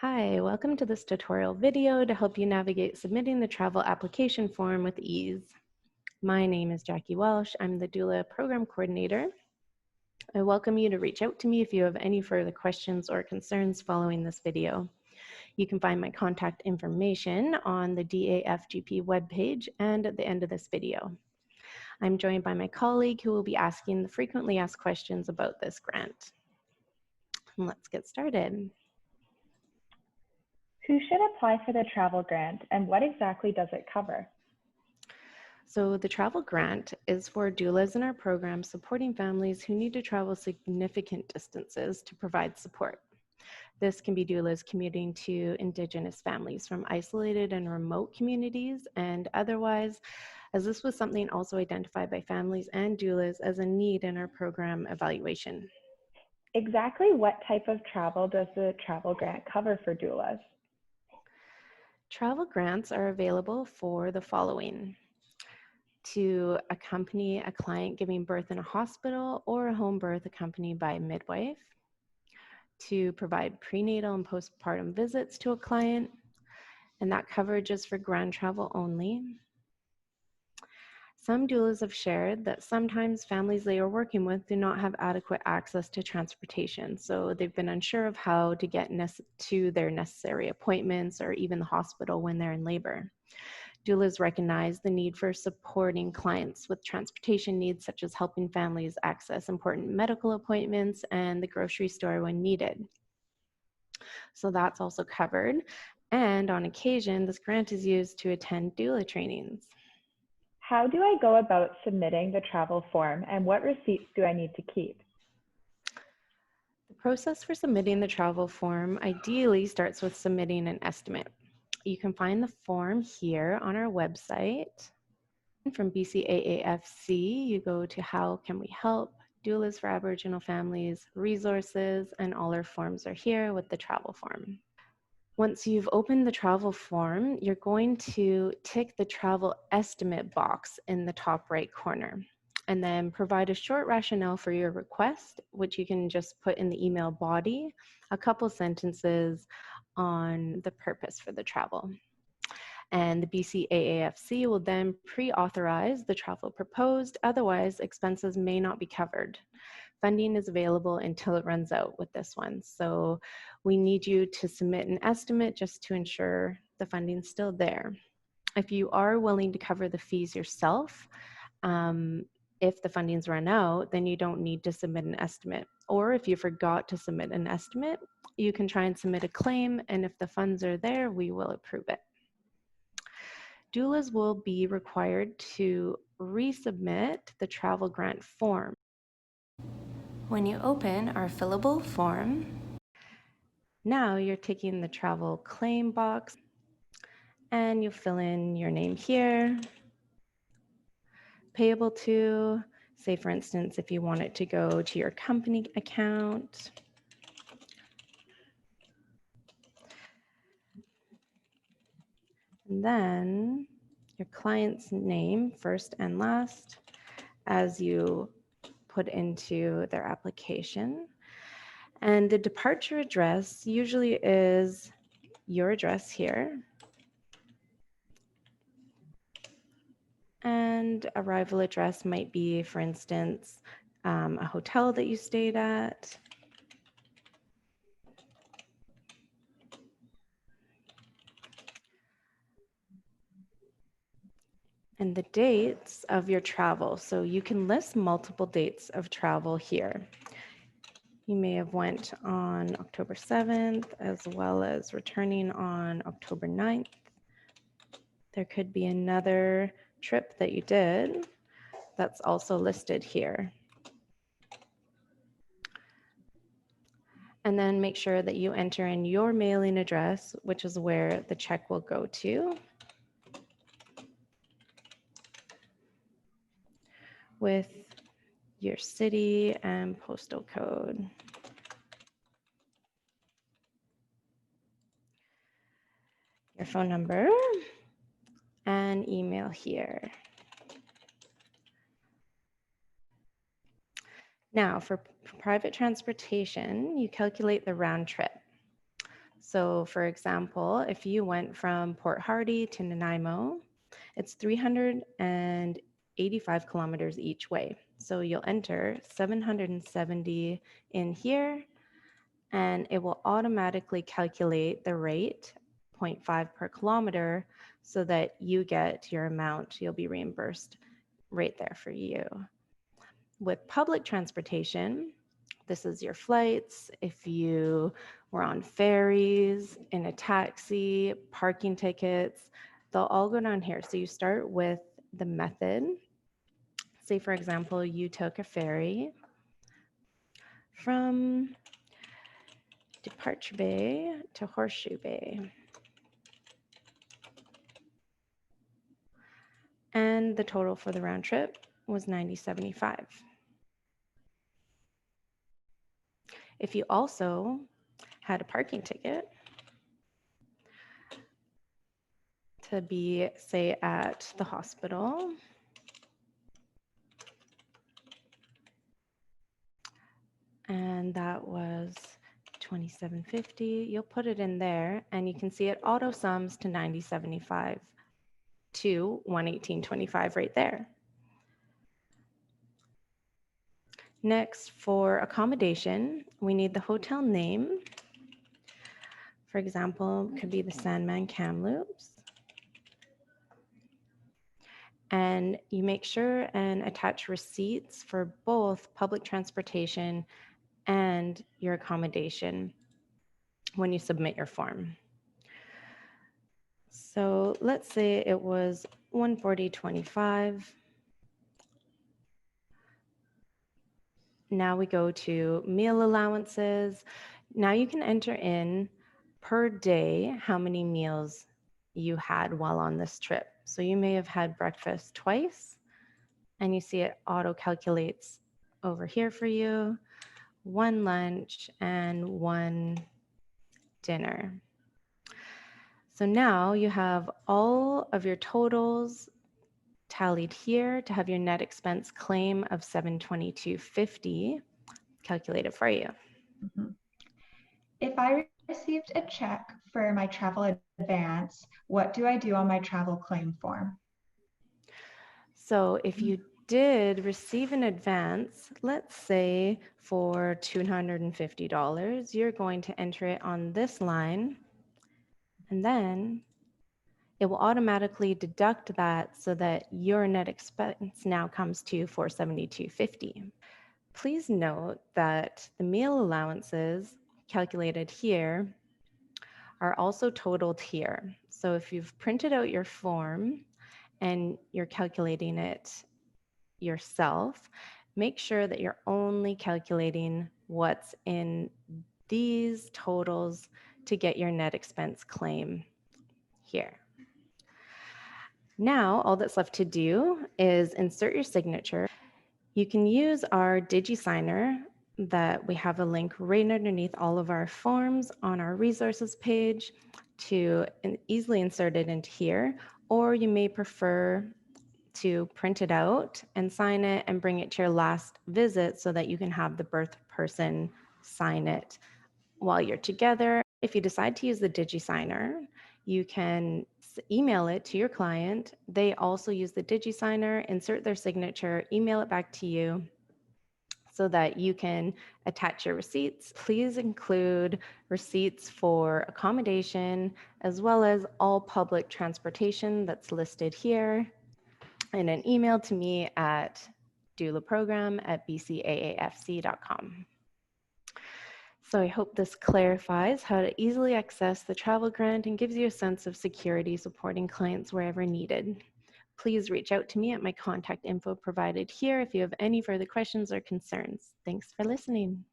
Hi, welcome to this tutorial video to help you navigate submitting the travel application form with ease. My name is Jackie Welsh. I'm the Doula Program Coordinator. I welcome you to reach out to me if you have any further questions or concerns following this video. You can find my contact information on the DAFGP webpage and at the end of this video. I'm joined by my colleague who will be asking the frequently asked questions about this grant. Let's get started. Who should apply for the travel grant and what exactly does it cover? So the travel grant is for doulas in our program supporting families who need to travel significant distances to provide support. This can be doulas commuting to Indigenous families from isolated and remote communities and otherwise, as this was something also identified by families and doulas as a need in our program evaluation. Exactly what type of travel does the travel grant cover for doulas? Travel grants are available for the following: to accompany a client giving birth in a hospital or a home birth accompanied by a midwife, to provide prenatal and postpartum visits to a client, and that coverage is for ground travel only. Some doulas have shared that sometimes families they are working with do not have adequate access to transportation, so they've been unsure of how to get to their necessary appointments or even the hospital when they're in labor. Doulas recognize the need for supporting clients with transportation needs, such as helping families access important medical appointments and the grocery store when needed. So that's also covered. And on occasion, this grant is used to attend doula trainings. How do I go about submitting the travel form and what receipts do I need to keep? The process for submitting the travel form ideally starts with submitting an estimate. You can find the form here on our website. From BCAAFC, you go to How Can We Help, Doulas for Aboriginal Families, Resources, and all our forms are here with the travel form. Once you've opened the travel form, you're going to tick the travel estimate box in the top right corner and then provide a short rationale for your request, which you can just put in the email body, a couple sentences on the purpose for the travel. And the BCAAFC will then pre-authorize the travel proposed, otherwise expenses may not be covered. Funding is available until it runs out with this one. So we need you to submit an estimate just to ensure the funding's still there. If you are willing to cover the fees yourself, if the funding's run out, then you don't need to submit an estimate. Or if you forgot to submit an estimate, you can try and submit a claim, and if the funds are there, we will approve it. Doulas will be required to resubmit the travel grant form. When you open our fillable form, now you're taking the travel claim box and you fill in your name here, payable to, say for instance, if you want it to go to your company account. And then your client's name, first and last, as you put into their application. And the departure address usually is your address here. And arrival address might be, for instance, a hotel that you stayed at. And the dates of your travel. So you can list multiple dates of travel here. You may have went on October 7th, as well as returning on October 9th. There could be another trip that you did that's also listed here. And then make sure that you enter in your mailing address, which is where the check will go to, with your city and postal code. Your phone number and email here. Now, for private transportation, you calculate the round trip. So for example, if you went from Port Hardy to Nanaimo, it's 385 kilometers each way. So you'll enter 770 in here, and it will automatically calculate the rate, 0.5 per kilometer, so that you get your amount. You'll be reimbursed right there for you. With public transportation, this is your flights. If you were on ferries, in a taxi, parking tickets, they'll all go down here. So you start with the method. Say, for example, you took a ferry from Departure Bay to Horseshoe Bay. And the total for the round trip was $90.75. If you also had a parking ticket to be, say, at the hospital, and that was $27.50, you'll put it in there, and you can see it auto sums to $90.75 to $118.25 right there. Next, for accommodation, we need the hotel name. For example, it could be the Sandman Kamloops. And you make sure and attach receipts for both public transportation and your accommodation when you submit your form. So let's say it was $140.25. Now we go to meal allowances. Now you can enter in per day how many meals you had while on this trip. So you may have had breakfast twice, and you see it auto calculates over here for you, one lunch and one dinner. So now you have all of your totals tallied here to have your net expense claim of $722.50 calculated for you. Mhm. If I received a check for my travel advance, what do I do on my travel claim form? So if you did receive an advance, let's say for $250, you're going to enter it on this line, and then it will automatically deduct that so that your net expense now comes to $472.50. Please note that the meal allowances calculated here are also totaled here. So if you've printed out your form and you're calculating it yourself, make sure that you're only calculating what's in these totals to get your net expense claim here. Now, all that's left to do is insert your signature. You can use our DigiSigner that we have a link right underneath all of our forms on our resources page to easily insert it into here, or you may prefer to print it out and sign it and bring it to your last visit so that you can have the birth person sign it while you're together. If you decide to use the DigiSigner, you can email it to your client. They also use the DigiSigner, insert their signature, email it back to you so that you can attach your receipts. Please include receipts for accommodation as well as all public transportation that's listed here in an email to me at doulaprogram@bcaafc.com. So I hope this clarifies how to easily access the travel grant and gives you a sense of security supporting clients wherever needed. Please reach out to me at my contact info provided here if you have any further questions or concerns. Thanks for listening.